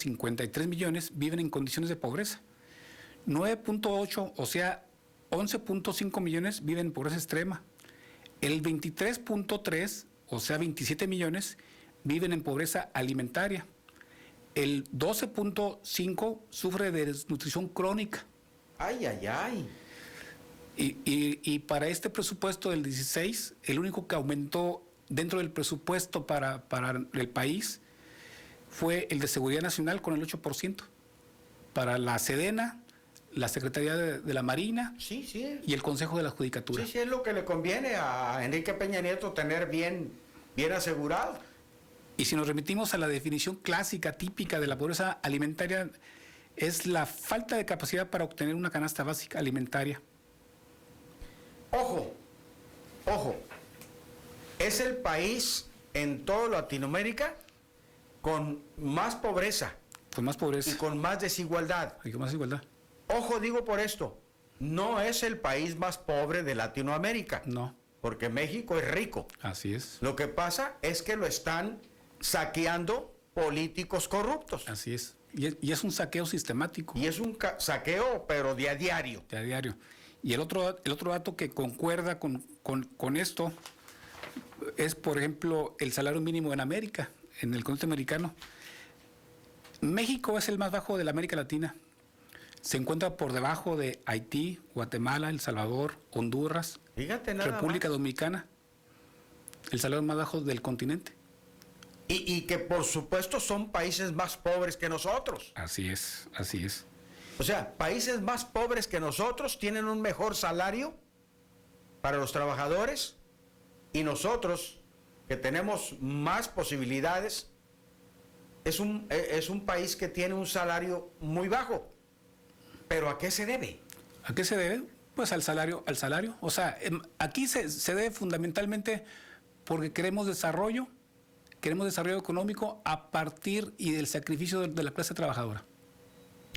53 millones viven en condiciones de pobreza. 9.8, o sea, 11.5 millones viven en pobreza extrema. El 23.3, o sea, 27 millones, viven en pobreza alimentaria. El 12.5 sufre de desnutrición crónica. Ay, ay, ay. Y para este presupuesto del 16, el único que aumentó dentro del presupuesto para el país fue el de Seguridad Nacional con el 8%. Para la Sedena, la Secretaría de la Marina, sí, sí, y el Consejo de la Judicatura. Sí, sí, es lo que le conviene a Enrique Peña Nieto tener bien asegurado. Y si nos remitimos a la definición clásica, típica de la pobreza alimentaria, es la falta de capacidad para obtener una canasta básica alimentaria. Ojo, ojo, es el país en toda Latinoamérica con más pobreza. Con más pobreza. Y con más desigualdad. Y con más igualdad. Ojo, digo por esto, no es el país más pobre de Latinoamérica. No. Porque México es rico. Así es. Lo que pasa es que lo están saqueando políticos corruptos. Así es. Y es un saqueo sistemático. Y es un saqueo, pero de a diario. De a diario. Y el otro dato que concuerda con esto es, por ejemplo, el salario mínimo en América, en el continente americano. México es el más bajo de la América Latina. Se encuentra por debajo de Haití, Guatemala, El Salvador, Honduras, República Dominicana. El salario más bajo del continente. Y que por supuesto son países más pobres que nosotros. Así es, así es. O sea, países más pobres que nosotros tienen un mejor salario para los trabajadores y nosotros, que tenemos más posibilidades, es un país que tiene un salario muy bajo. ¿Pero a qué se debe? ¿A qué se debe? Pues al salario. O sea, aquí se debe fundamentalmente porque queremos desarrollo económico a partir y del sacrificio de la clase trabajadora.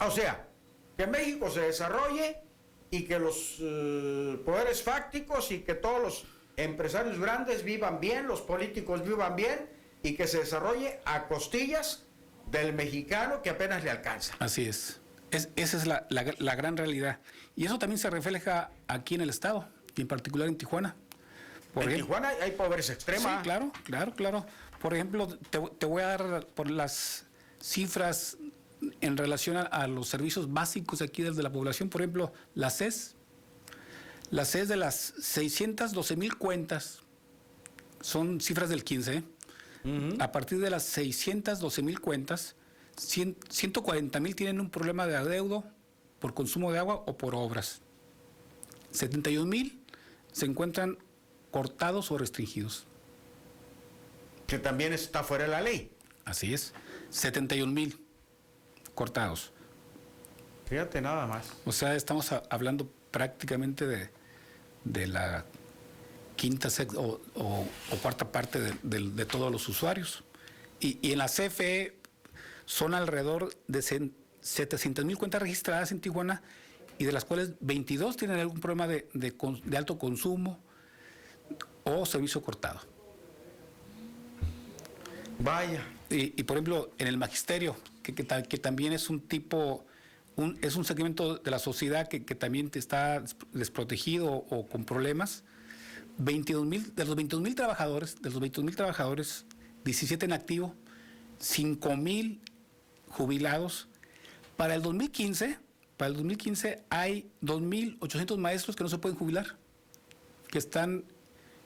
O sea, que México se desarrolle y que los poderes fácticos y que todos los empresarios grandes vivan bien, los políticos vivan bien y que se desarrolle a costillas del mexicano que apenas le alcanza. Así es. Esa es la gran realidad. Y eso también se refleja aquí en el Estado, y en particular en Tijuana. En Tijuana hay pobreza extrema. Sí, claro. Por ejemplo, te voy a dar por las cifras en relación a los servicios básicos aquí desde la población. Por ejemplo, la CES de las 612,000 cuentas, son cifras del 15, A partir de las 612,000 cuentas, 140,000 tienen un problema de adeudo por consumo de agua o por obras. 71,000 se encuentran cortados o restringidos. Que también está fuera de la ley. Así es. 71,000 cortados. Fíjate nada más. O sea, estamos hablando prácticamente de la quinta o cuarta parte de todos los usuarios. Y en la CFE son alrededor de 700,000 cuentas registradas en Tijuana, y de las cuales 22 tienen algún problema de alto consumo o servicio cortado. Vaya. Y por ejemplo, en el magisterio, que también es un segmento de la sociedad que también está desprotegido o con problemas. 22,000, de los 22,000 trabajadores, 17 en activo, 5,000 jubilados. Para el 2015 hay 2,800 maestros que no se pueden jubilar, que están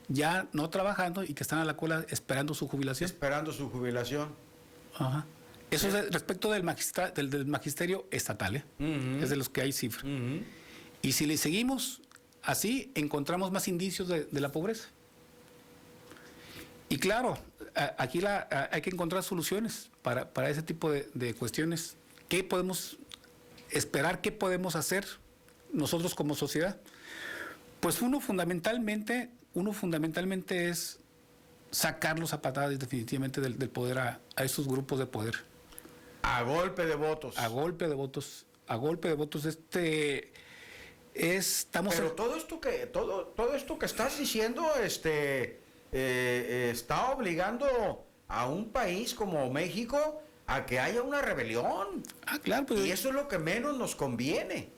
ya no trabajando y que están a la cola esperando su jubilación. Ajá. Eso es respecto del magisterio estatal, es de los que hay cifra. Y si le seguimos así, encontramos más indicios de la pobreza. Y claro, aquí hay que encontrar soluciones para ese tipo de cuestiones. ¿Qué podemos esperar? ¿Qué podemos hacer nosotros como sociedad? Pues uno fundamentalmente es sacarlos a patadas definitivamente del poder a estos grupos de poder. A golpe de votos. Pero todo esto que estás diciendo, está obligando a un país como México a que haya una rebelión. Ah, claro, pues Y eso es lo que menos nos conviene.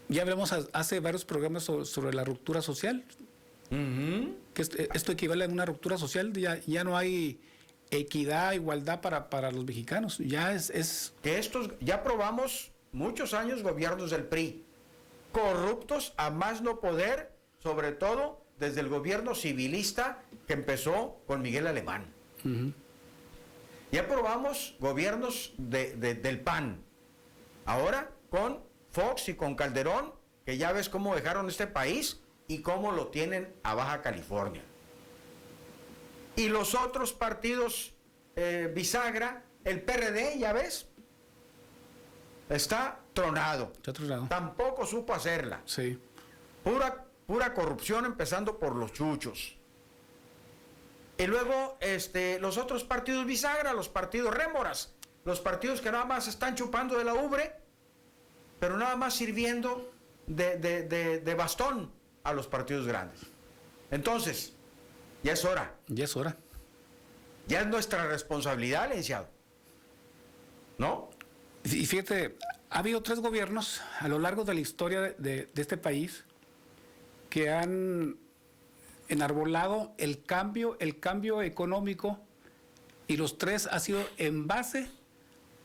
ya hablamos hace varios programas sobre la ruptura social, Ujú. que esto equivale a una ruptura social, ya no hay equidad, igualdad para los mexicanos, ya es Que ya probamos muchos años gobiernos del PRI, corruptos a más no poder, sobre todo desde el gobierno civilista que empezó con Miguel Alemán. ujú, Ya probamos gobiernos del PAN. Ahora con Fox y con Calderón, que ya ves cómo dejaron este país y cómo lo tienen a Baja California. Y los otros partidos, bisagra, el PRD, ya ves, está tronado. de otro lado. Tampoco supo hacerla. Sí, Pura corrupción, empezando por los chuchos. Y luego los otros partidos bisagra, los partidos rémoras, los partidos que nada más están chupando de la ubre, pero nada más sirviendo de bastón a los partidos grandes. Entonces, ya es hora. ya es hora. Ya es nuestra responsabilidad, licenciado. ¿No? Y fíjate, ha habido 3 gobiernos a lo largo de la historia de este país que han enarbolado el cambio económico, y los 3 ha sido en base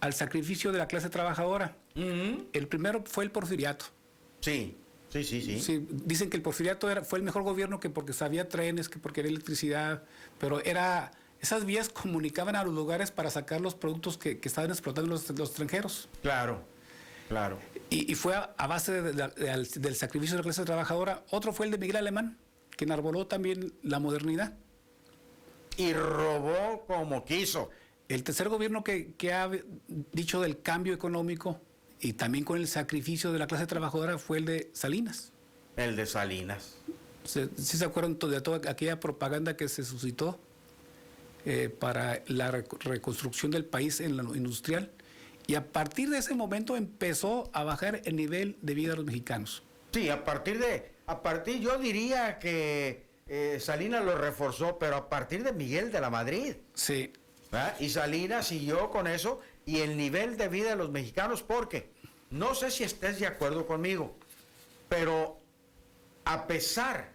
al sacrificio de la clase trabajadora. Ujú. El primero fue el porfiriato. Sí. Sí, dicen que el porfiriato fue el mejor gobierno, que porque sabía trenes, que porque había electricidad, pero esas vías comunicaban a los lugares para sacar los productos que estaban explotando los extranjeros. Claro. Y fue a base del sacrificio de la clase trabajadora. Otro fue el de Miguel Alemán, que enarboló también la modernidad. Y robó como quiso. El tercer gobierno que ha dicho del cambio económico y también con el sacrificio de la clase trabajadora fue el de Salinas. El de Salinas. ¿Sí se acuerdan de toda aquella propaganda que se suscitó para la reconstrucción del país en lo industrial? Y a partir de ese momento empezó a bajar el nivel de vida de los mexicanos. Sí, a partir yo diría que Salinas lo reforzó, pero a partir de Miguel de la Madrid. Sí, ¿verdad? Y Salinas siguió con eso y el nivel de vida de los mexicanos, porque no sé si estés de acuerdo conmigo, pero a pesar,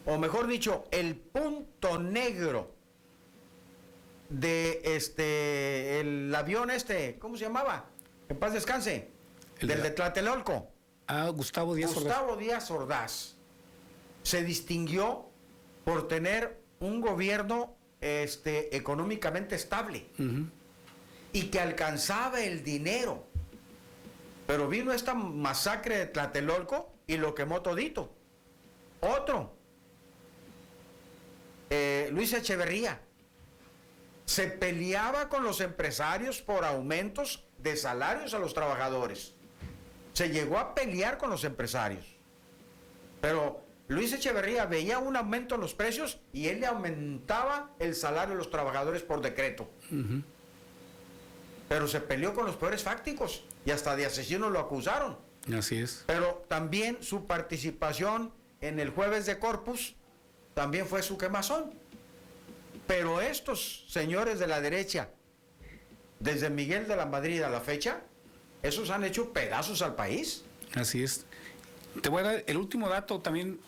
o mejor dicho, el punto negro de el avión ¿cómo se llamaba? En paz descanse, del de Tlatelolco. Gustavo Díaz Ordaz. Gustavo Díaz Ordaz se distinguió por tener un gobierno económicamente estable Ujú. y que alcanzaba el dinero. Pero vino esta masacre de Tlatelolco y lo quemó todito. Otro, Luis Echeverría, se peleaba con los empresarios por aumentos de salarios a los trabajadores. Se llegó a pelear con los empresarios. Pero Luis Echeverría veía un aumento en los precios y él le aumentaba el salario a los trabajadores por decreto. Ujú. Pero se peleó con los poderes fácticos y hasta de asesino lo acusaron. Así es. Pero también su participación en el jueves de Corpus también fue su quemazón. Pero estos señores de la derecha, desde Miguel de la Madrid a la fecha, esos han hecho pedazos al país. Así es. Te voy a dar el último dato también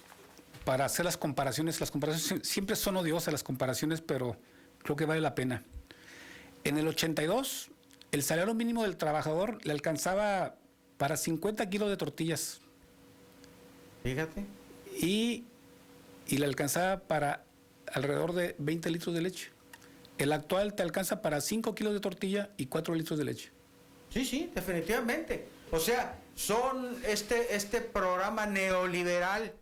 para hacer las comparaciones. Las comparaciones siempre son odiosas, las comparaciones, pero creo que vale la pena. En el 82, el salario mínimo del trabajador le alcanzaba para 50 kilos de tortillas Fíjate. y le alcanzaba para alrededor de 20 litros de leche. El actual te alcanza para 5 kilos de tortilla y 4 litros de leche. Sí, definitivamente. O sea, son este programa neoliberal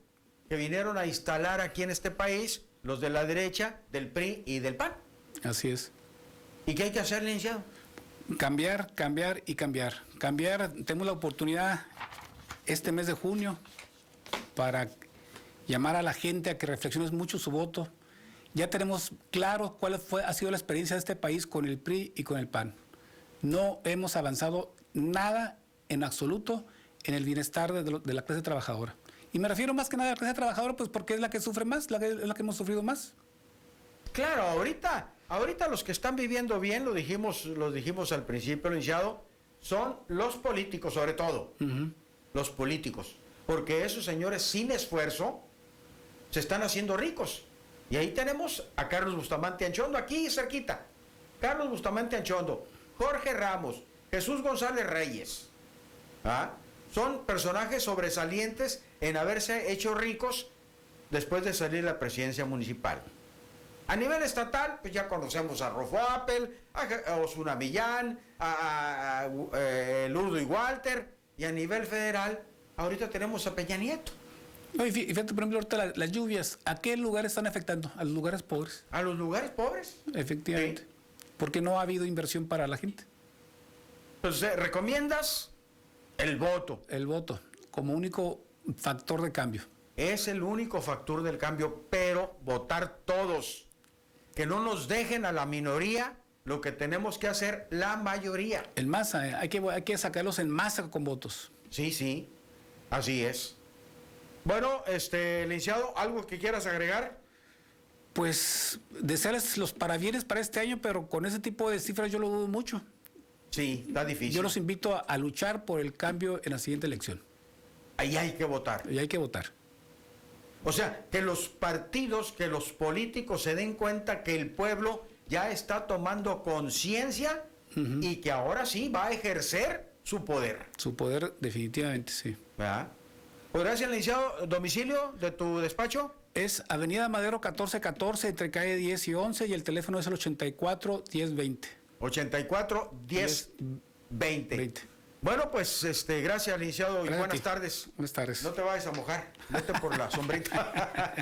que vinieron a instalar aquí en este país los de la derecha, del PRI y del PAN. Así es. ¿Y qué hay que hacer, licenciado? Cambiar, cambiar y cambiar. Cambiar, tenemos la oportunidad este mes de junio para llamar a la gente a que reflexione mucho su voto. Ya tenemos claro cuál ha sido la experiencia de este país con el PRI y con el PAN. No hemos avanzado nada en absoluto en el bienestar de la clase trabajadora. Y me refiero más que nada a la clase trabajadora, pues porque es la que sufre más, la que hemos sufrido más. Claro, ahorita ahorita los que están viviendo bien, lo dijimos al principio, licenciado, son los políticos sobre todo. Los políticos. Porque esos señores sin esfuerzo se están haciendo ricos. Y ahí tenemos a Carlos Bustamante Anchondo, aquí cerquita. Carlos Bustamante Anchondo, Jorge Ramos, Jesús González Reyes. ¿Ah? Son personajes sobresalientes en haberse hecho ricos después de salir de la presidencia municipal. A nivel estatal, pues ya conocemos a Rofo Apel, a Osuna Millán, a Lurdo y Walter, y a nivel federal, ahorita tenemos a Peña Nieto. No, y fíjate, por ejemplo, ahorita las lluvias, ¿a qué lugares están afectando? A los lugares pobres. ¿A los lugares pobres? Efectivamente. Sí. Porque no ha habido inversión para la gente. Pues recomiendas el voto. El voto, como único factor de cambio. Es el único factor del cambio, pero votar todos. Que no nos dejen a la minoría lo que tenemos que hacer la mayoría. En masa, hay que sacarlos en masa con votos. Sí, sí, así es. Bueno, licenciado, ¿algo que quieras agregar? Pues desearles los parabienes para este año, pero con ese tipo de cifras yo lo dudo mucho. Sí, está difícil. Yo los invito a luchar por el cambio en la siguiente elección. Ahí hay que votar. Y hay que votar. O sea, que los partidos, que los políticos se den cuenta que el pueblo ya está tomando conciencia y que ahora sí va a ejercer su poder. Su poder, definitivamente, sí. ¿Verdad? Pues gracias, licenciado. ¿Domicilio de tu despacho? Es Avenida Madero 1414, entre calle 10 y 11, y el teléfono es el 84 1020. 84 10 20. 20. Bueno, pues gracias, licenciado, y Gracias a buenas ti. tardes. Buenas tardes. No te vayas a mojar, vete por la sombrita.